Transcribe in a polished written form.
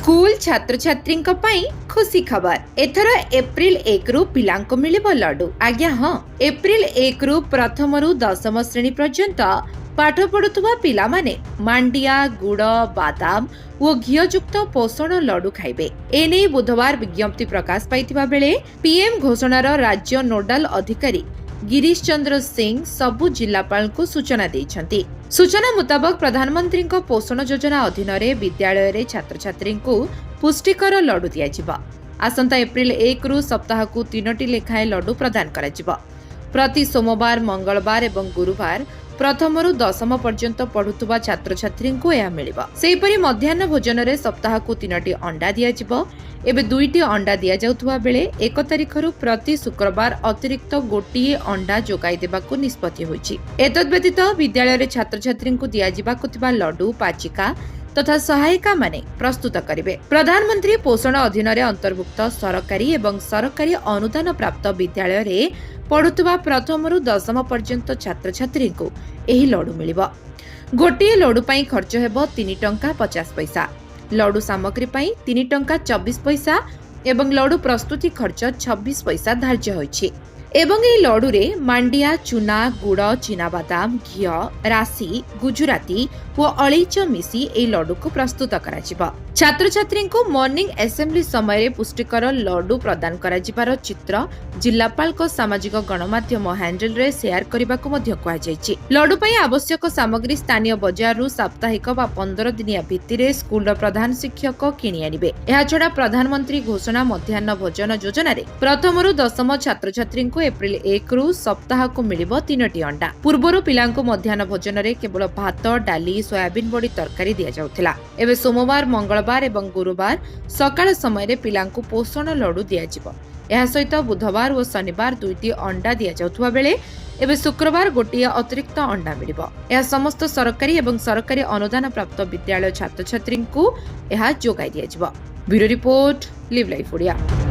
School छात्र छात्री खुशी खबर एथर एप्रिल 1 रु पिलांको मिलिबो लड्डू। आज्ञा हाँ, एप्रिल 1 रु प्रथम रु 10म श्रेणी पर्यंत पाठ पढ़ुवा पिला माने मांडिया गुड़ बादाम और घीयुक्त पोषण लड्डू खाइबे। एने बुधवार विज्ञप्ति प्रकाश पाइथिबा बेले पीएम घोषणार राज्य नोडाल अधिकारी गिरीश चंद्र सिंह सबु जिलापाल को सूचना देइछंती। सूचना मुताबक प्रधानमंत्री पोषण योजना अधीन विद्यालय रे छात्र छात्री को पुष्टिकर लड्डू दियाजिबा। आसंता एप्रिल 1 रु सप्ताह को 3टी लेखाएं लड्डू प्रदान कराजिबा। प्रति सोमवार मंगलवार एवं गुरुवार प्रथम रु 10म पर्यंत पढ़ुवा छात्र छात्री को यह मिलिबा। सेहीपरि मध्याह्न भोजन रे सप्ताह को 3टी अंडा दियाजिबो। एबे 2टी अंडा दिया जाउथुवा बेले 1 तारिख रु प्रति शुक्रवार अतिरिक्त गोटिए अंडा जोगाई देबाकू निष्पत्ति होइछि। एतद व्यतीत विद्यालय रे छात्र छात्री को दियाजिबाकू थिबा लड्डू पाचिका तथा सहायिका माने प्रस्तुत करिवे। प्रधानमंत्री पोषण अधीन रे अंतर्भुक्त सरकारी एवं सरकारी अनुदान प्राप्त विद्यालय रे पढ़ुवा प्रथम रु 10म पर्यंत छात्र छात्री को एही लड्डू मिलिबो। गोटिए लड्डू पई खर्च हेबो 3 टंका 50 पैसा। लड्डू सामग्री पई 3 टंका 24 पैसा एवं लड्डू प्रस्तुति खर्च 26 पैसा धार्य होइछि। एवं एही लड्डू रे मांडिया चूना गुड़ चीनाबादाम घी राशि गुजराती और अलैच मिसी एही लड्डू को प्रस्तुत कराजिबा। छात्र छात्री को मॉर्निंग असेंबली समय पुष्टिकर लड्डू प्रदान कराजिबार चित्र जिलापाल को सामाजिक गणमाध्यम हैंडल रे शेयर करने को कहुଯାଇଛି। लड्डू पई आवश्यक सामग्री स्थानीय बाजार रु साप्ताहिक व 15 दिनिया भित्तिरे स्कूल प्रधान शिक्षक किनि आनिबे। एहा छडा प्रधानमंत्री घोषणा मध्याह्न भोजन योजना रे प्रथम रु 10म छात्र छात्री को एप्रिल 1 रु सप्ताह को मिलिबो 3टी अंडा। पूर्वरु पिलांको मध्याह्न भोजन रे केवल भात डाली सोयाबीन बड़ी तरकारी दिया जाउथिला। एबे सोमवार मंगलवार एवं गुरुवार सकाळ समय रे पिलांको पोषण लड्डू दिया जिवो। एहा सहित बुधवार और शनिवार 2टी अंडा दिया जाउथुवा बेले एबे शुक्रवार गोटिए अतिरिक्त अंडा मिलिबो। एहा समस्त सरकारी एवं सरकारी अनुदान प्राप्त विद्यालय छात्र छात्री को एहा जोगाई दिया जिवो। Bureau report live life Odia.